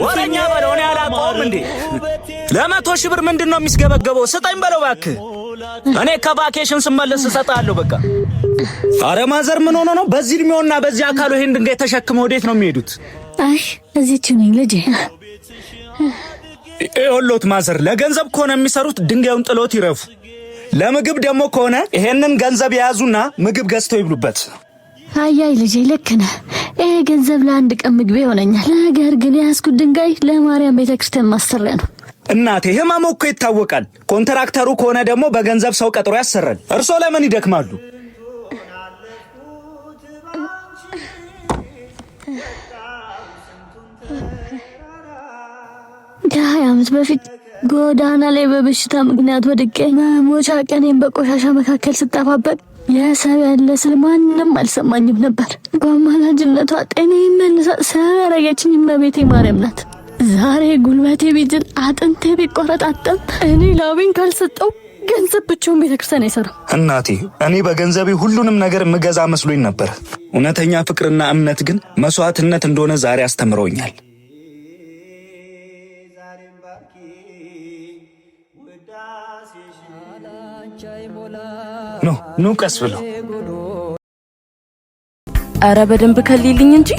ወረኛ በለው እኔ አላውቀውም እንዴ ለ100 ሺህ ብር ምንድነው የሚስገበገበው ስጠኝ በለው እባክህ እኔ ከቫኬሽን ስመለስ እሰጣለሁ በቃ አረ ማዘር ምን ሆኖ ነው በዚህ እድሜውና በዚህ አካሉ ይሄን ድንጋይ ተሸክመው ወዴት ነው የሚሄዱት አይ እዚህች ነኝ ልጄ እሎት ማዘር ለገንዘብ ከሆነ የሚሰሩት ድንጋዩን ጥሎት ይረፉ ለምግብ ደግሞ ከሆነ ይሄንን ገንዘብ ያዙና ምግብ ገዝተው ይብሉበት አይ ልጄ ልክ ነህ ይሄ ገንዘብ ለአንድ ቀን ምግብ ይሆነኛል ነገር ግን ያስኩት ድንጋይ ለማርያም ቤተክርስቲያን ማሰሪያ ነው እናቴ ህመሙ እኮ ይታወቃል ኮንትራክተሩ ከሆነ ደግሞ በገንዘብ ሰው ቀጥሮ ያሰራል እርሶ ለምን ይደክማሉ ከ20 በፊት ጎዳና ላይ በበሽታ ምክንያት ወድቄ መሞቻ ቀኔን በቆሻሻ መካከል ስጣፋበት የሰው ያለ ስለማንም አልሰማኝም ነበር በማላጅነቷ ጤናዬን መልሳ ሰረገችኝ እመቤቴ ማርያም ናት ዛሬ ጉልበቴ ቢዝል አጥንቴ ቢቆረጣጠም እኔ ላቤን ካልሰጠው ገንዘብ ብቻውን ቤተክርስቲያን አይሰራም እናቴ እኔ በገንዘቤ ሁሉንም ነገር ምገዛ መስሎኝ ነበር እውነተኛ ፍቅርና እምነት ግን መስዋዕትነት እንደሆነ ዛሬ አስተምረውኛል ኑ ቀስ ብለው አረ በደንብ ከልልኝ እንጂ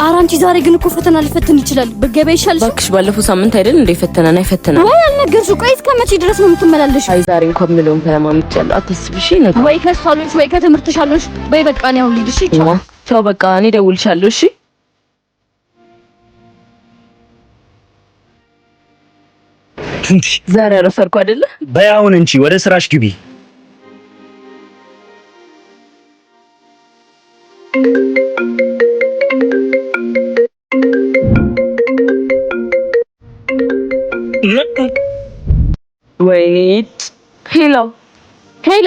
አራንቺ ዛሬ ግን እኮ ፈተና ሊፈትን ይችላል በገበያ ይሻልሽ ባክሽ ባለፈው ሳምንት አይደል እንደ ፈተናና ይፈተና ወይ አልነገርሽ ቆይ እስከመቼ ድረስ ነው የምትመላለሽ አይ ዛሬ እንኳን ምለውን ተለማምጫለሁ አትስብሽ ነው ወይ ከሳሉሽ ወይ ከትምርትሻለሽ በይ በቃ ነው አሁን ልሂድ እሺ ቻው በቃ እኔ ደውልሻለሁ እሺ ዛሬ አረፈርኩ አይደለ በያውን እንጂ ወደ ስራሽ ግቢ ወይት ሄሎ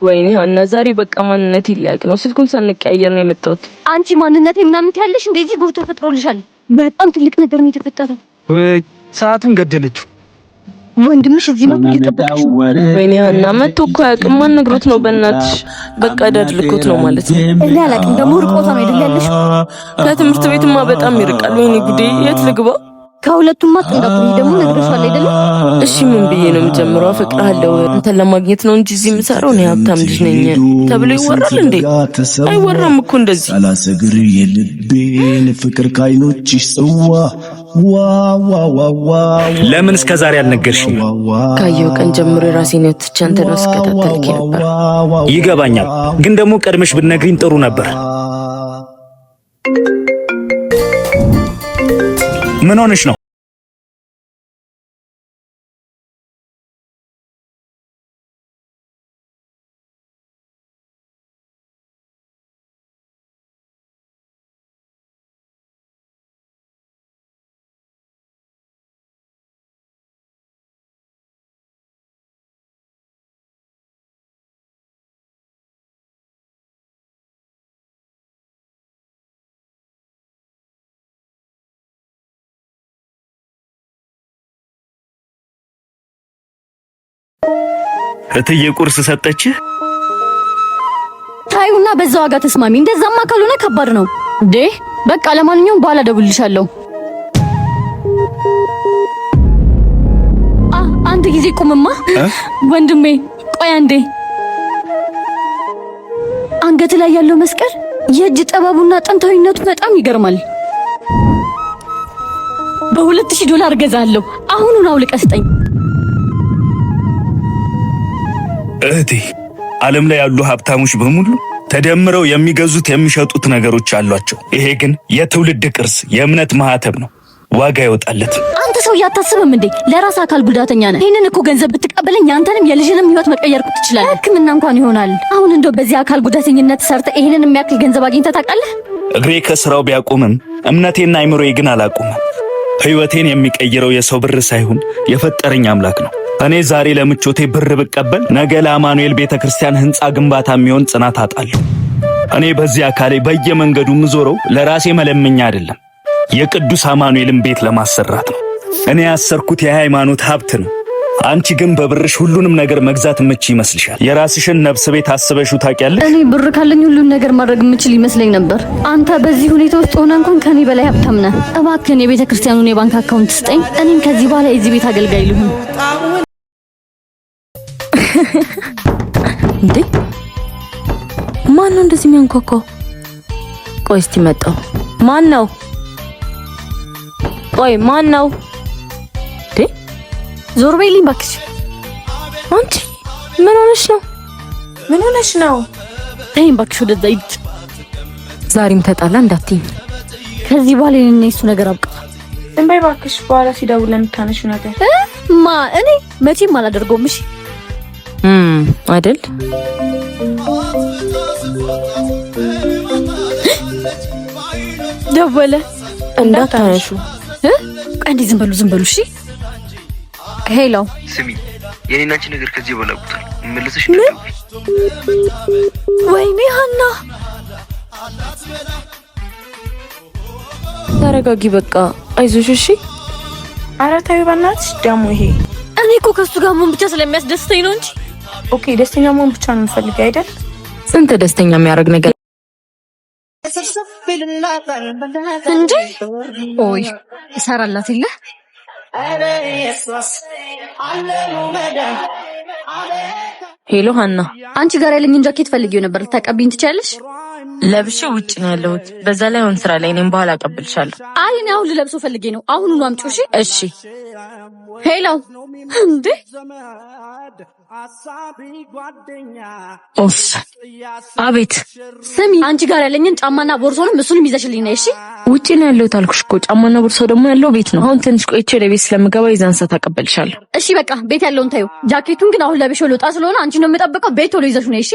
ወይኔ እና ዛሬ በቃ ማንነት ይላቅ ነው ስልኩን ሳንቀያየር ነው የመጣሁት አንቺ ማንነቴ ምናምን ያለሽ እንደዚህ ጉድ ተፈጥሮልሻል በጣም ትልቅ ነገር ነው የተፈጠረው ወይ ሰዓቱን ገደለችው ወንድምሽ እዚህ ነው እየጠበቅሽ ወይኔ እና መጥቶ እኮ ያቅም ማን ነግሮት ነው በእናትሽ በቃ ዳድልኩት ነው ማለት ነው እኔ አላቅም ደግሞ ርቆታ ነው አይደል ያለሽ ከትምህርት ቤትማ በጣም ይርቃል ወይኔ ጉዴ የት ልግባ ከሁለቱም አጥንዳቁኝ ደግሞ ነግረሻል አይደል እሺ ምን ብዬ ነው የምጀምረው አፈቅራለሁ አንተን ለማግኘት ነው እንጂ እዚህ የምሰራው ነው ሀብታም ልጅ ነኝ ተብሎ ይወራል እንዴ አይወራም እኮ እንደዚህ አላሰግር የልቤን ፍቅር ካይኖችሽ ጽዋ ለምን እስከዛሬ አልነገርሽኝ ካየው ቀን ጀምሮ ራሴን ወጥቻንተ ነው ስከታተልክ ነበር ይገባኛል ግን ደግሞ ቀድመሽ ብትነግሪኝ ጥሩ ነበር ምን ሆነሽ ነው እትዬ ቁርስ ሰጠችህ ታዩና በዛው ዋጋ ተስማሚ እንደዛማ ካልሆነ ከባድ ነው እንዴ በቃ ለማንኛውም በኋላ ደውልልሻለሁ አንድ ጊዜ ቁምማ ወንድሜ ቆይ አንዴ አንገት ላይ ያለው መስቀል የእጅ ጥበቡና ጥንታዊነቱ በጣም ይገርማል በ$2000 ገዛለሁ አሁኑን አውልቀህ ስጠኝ እህቴ ዓለም ላይ ያሉ ሀብታሞች በሙሉ ተደምረው የሚገዙት የሚሸጡት ነገሮች አሏቸው ይሄ ግን የትውልድ ቅርስ የእምነት ማህተብ ነው ዋጋ ይወጣለት አንተ ሰው ያታስብም እንዴ ለራስ አካል ጉዳተኛ ነህ ይሄንን እኮ ገንዘብ ብትቀበለኝ አንተንም የልጅንም ህይወት መቀየር ትችላለህ ህክምና እንኳን ይሆናል አሁን እንደው በዚህ አካል ጉዳተኝነት ሰርተ ይሄንን የሚያክል ገንዘብ አግኝተህ ታውቃለህ እግሬ ከስራው ቢያቆምም እምነቴና አይምሮዬ ግን አላቆመም ህይወቴን የሚቀይረው የሰው ብር ሳይሆን የፈጠረኝ አምላክ ነው እኔ ዛሬ ለምቾቴ ብር ብቀበል ነገ ለአማኑኤል ቤተክርስቲያን ህንጻ ግንባታ የሚሆን ጽናት አጣለሁ እኔ በዚህ አካሌ በየመንገዱ ምዞረው ለራሴ መለመኛ አይደለም የቅዱስ አማኑኤልን ቤት ለማሰራት ነው እኔ ያሰርኩት የሃይማኖት ሀብት ነው አንቺ ግን በብርሽ ሁሉንም ነገር መግዛት የምችል ይመስልሻል? የራስሽን ነፍስ ቤት አስበሽው ታውቂያለሽ? እኔ ብር ካለኝ ሁሉን ነገር ማድረግ የምችል ይመስለኝ ነበር። አንተ በዚህ ሁኔታ ውስጥ ሆነ እንኳን ከኔ በላይ ሀብታም ነህ። እባክህን የቤተ ክርስቲያኑን የባንክ አካውንት ስጠኝ። እኔም ከዚህ በኋላ የዚህ ቤት አገልጋይ ልሁን። እንዴ ማን ነው እንደዚህ የሚያንኳኳው? ቆይ እስቲ መጣው። ማን ነው? ቆይ ማን ነው? ዞር በይልኝ እባክሽ። አንቺ ምን ሆነሽ ነው? ምን ሆነሽ ነው? ተይኝ እባክሽ ወደዛ ሂድ። ዛሬም ተጣላ እንዳትይኝ። ከዚህ በኋላ የኔና የሱ ነገር አብቅቷል። ዝም በይ እባክሽ። በኋላ ሲደውል ለምታነሺው ነገር እኔ መቼም አላደርገውም። እሺ አይደል? ደወለ። እንዳታነሹ። አንዴ ዝም በሉ እሺ። ሄሎ ስሚ፣ የኔና አንቺ ነገር ከዚህ በላቁታል። መልሰሽ እንደደውይ። ወይኔ ሀና፣ ተረጋጊ በቃ አይዞሽ እሺ። ኧረ ተይው በእናትሽ ደግሞ ይሄ። እኔ እኮ ከሱ ጋር መሆን ብቻ ስለሚያስደስተኝ ነው እንጂ። ኦኬ ደስተኛ መሆን ብቻ ነው የምፈልገው አይደል? ስንት ደስተኛ የሚያደርግ ነገር እንዴ! ኦይ እሰራላት የለ። ሄሎ ሀና፣ አንቺ ጋር ያለኝን ጃኬት ፈልጌው ነበር። ልታቀብኝ ትችያለሽ? ለብሼ ውጭ ነው ያለሁት። በዛ ላይ አሁን ስራ ላይ ነኝ። በኋላ አቀብልሻለሁ። አይ እኔ አሁን ልለብሰው ፈልጌ ነው። አሁኑኑ አምጪው። እሺ እሺ። ሄሎ እንዴ! ኦፍ አቤት። ስሚ፣ አንቺ ጋር ያለኝን ጫማና ቦርሳውንም እሱንም ይዘሽልኝ ነይ። እሺ ውጪ ነው ያለሁት አልኩሽ እኮ። ጫማና ቦርሳው ደግሞ ያለው ቤት ነው። አሁን ትንሽ ቆይቼ ወደ ቤት ስለምገባ የዛን ሰዓት አቀበልሻለሁ። እሺ በቃ ቤት ያለውን ታዩ። ጃኬቱን ግን አሁን ለብሼው ልወጣ ስለሆነ አንቺ ነው የምጠብቀው። ቤት ቶሎ ይዘሽ ነይ። እሺ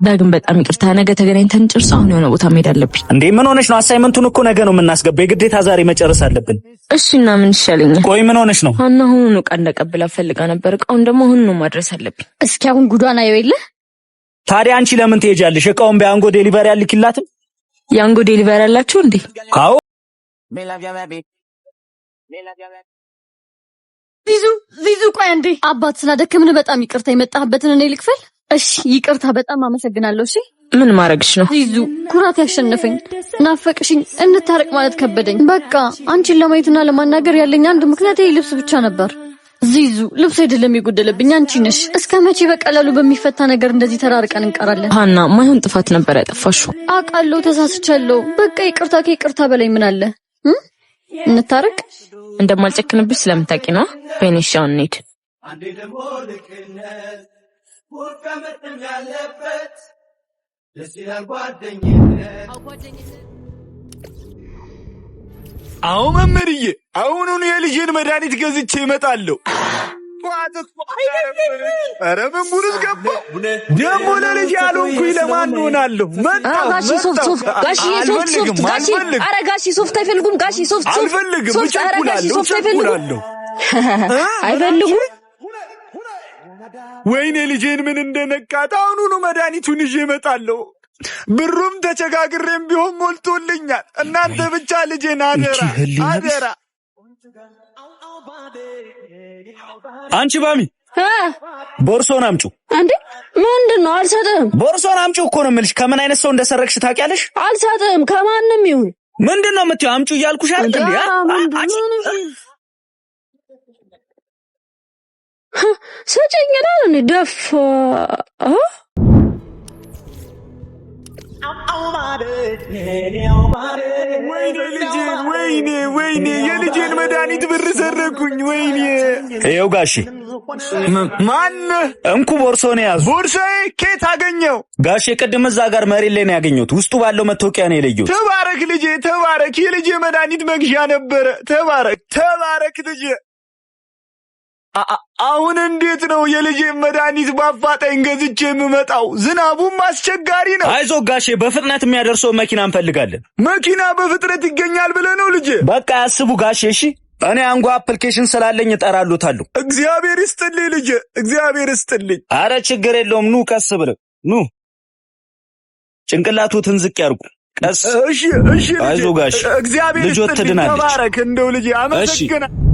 ዳግም በጣም ይቅርታ። ነገ ተገናኝተን ጭርሳ አሁን የሆነ ቦታ መሄድ አለብኝ። እንዴ ምን ሆነሽ ነው? አሳይመንቱን እኮ ነገ ነው የምናስገባው። የግዴታ ዛሬ መጨረስ አለብን። እሺ እና ምን ይሻለኛል? ቆይ ምን ሆነሽ ነው? ሀና አሁን ዕቃ እንደቀብላ ፈልጋ ነበር። ዕቃውን ደግሞ አሁን ነው ማድረስ አለብኝ። እስኪ አሁን ጉዷን አየው የለ። ታዲያ አንቺ ለምን ትሄጃለሽ? ዕቃውን በያንጎ ዴሊቨሪ አልክላትም? ያንጎ ዴሊቨሪ አላችሁ እንዴ? አዎ። ዚዙ ቆይ አንዴ። አባት ስላደከምን በጣም ይቅርታ። የመጣህበትን እኔ ልክፈል። እሺ ይቅርታ፣ በጣም አመሰግናለሁ። እሺ ምን ማድረግሽ ነው? ዚዙ ኩራት ያሸነፈኝ። ናፈቅሽኝ፣ እንታረቅ ማለት ከበደኝ። በቃ አንቺን ለማየትና ለማናገር ያለኝ አንድ ምክንያት ይሄ ልብስ ብቻ ነበር። ዚዙ ልብስ አይደለም የጎደለብኝ፣ አንቺ ነሽ። እስከ መቼ በቀላሉ በሚፈታ ነገር እንደዚህ ተራርቀን እንቀራለን? ሀና ማይሆን ጥፋት ነበር ያጠፋሽው። አውቃለሁ፣ ተሳስቻለሁ። በቃ ይቅርታ። ከይቅርታ በላይ ምን አለ? እንታረቅ። እንደማልጨክንብሽ ስለምታውቂ ነው። በኔሻውን እንሂድ። አዎ መምህርዬ፣ አሁኑኑ የልጄን መድኃኒት ገዝቼ እመጣለሁ። ኧረ ምን ጉድስ ገባ ደግሞ? ለልጅ ያልሆንኩኝ ለማን ሆናለሁ? ጋሺ ሶፍት ጋሺ ሶፍት አይፈልጉም? ጋሺ ሶፍት አልፈልግም። እቸኩላለሁ። አይፈልጉም። ወይኔ ልጄን ምን እንደነቃት። አሁኑኑ መድኃኒቱን ይዤ እመጣለሁ። ብሩም ተቸጋግሬም ቢሆን ሞልቶልኛል። እናንተ ብቻ ልጄን አደራ። አንቺ ባሚ ቦርሶን አምጪው። እንዴ ምንድነው? አልሰጥህም። ቦርሶን አምጪው እኮ ነው የምልሽ። ከምን አይነት ሰው እንደሰረቅሽ ታውቂያለሽ? አልሰጥህም። ከማንም ይሁን ምንድነው የምትይው? አምጪው እያልኩሽ አይደል እንዴ? ሰጨኝና እኔ ደፋ ወይኔ የልጄን መድኃኒት ብር ሰረኩኝ። ወይኔ ይኸው ጋሺ። ማነህ? እንኩ ቦርሶን ያዙ። ቦርሳዬ ኬት አገኘው? ጋሼ ቅድም እዛ ጋር መሬት ላይ ነው ያገኘሁት። ውስጡ ባለው መታወቂያ ነው የለየሁት። ተባረክ ልጄ ተባረክ። የልጄ መድኃኒት መግዣ ነበረ። ተባረክ ልጄ። አሁን እንዴት ነው የልጄ መድኃኒት በአፋጣኝ ገዝቼ የምመጣው? ዝናቡም አስቸጋሪ ነው። አይዞህ ጋሼ፣ በፍጥነት የሚያደርሰው መኪና እንፈልጋለን። መኪና በፍጥነት ይገኛል ብለህ ነው ልጄ? በቃ ያስቡ ጋሼ። እሺ እኔ አንጓ አፕሊኬሽን ስላለኝ እጠራሉታለሁ። እግዚአብሔር ይስጥልኝ ልጄ፣ እግዚአብሔር ይስጥልኝ። አረ ችግር የለውም። ኑ ቀስ ብለው ኑ። ጭንቅላቱን ዝቅ ያርጉ። ቀስ እሺ አይዞህ ጋሽ እግዚአብሔር ልጆት ትድናለች። ተባረክ እንደው ልጅ አመሰግናለሁ።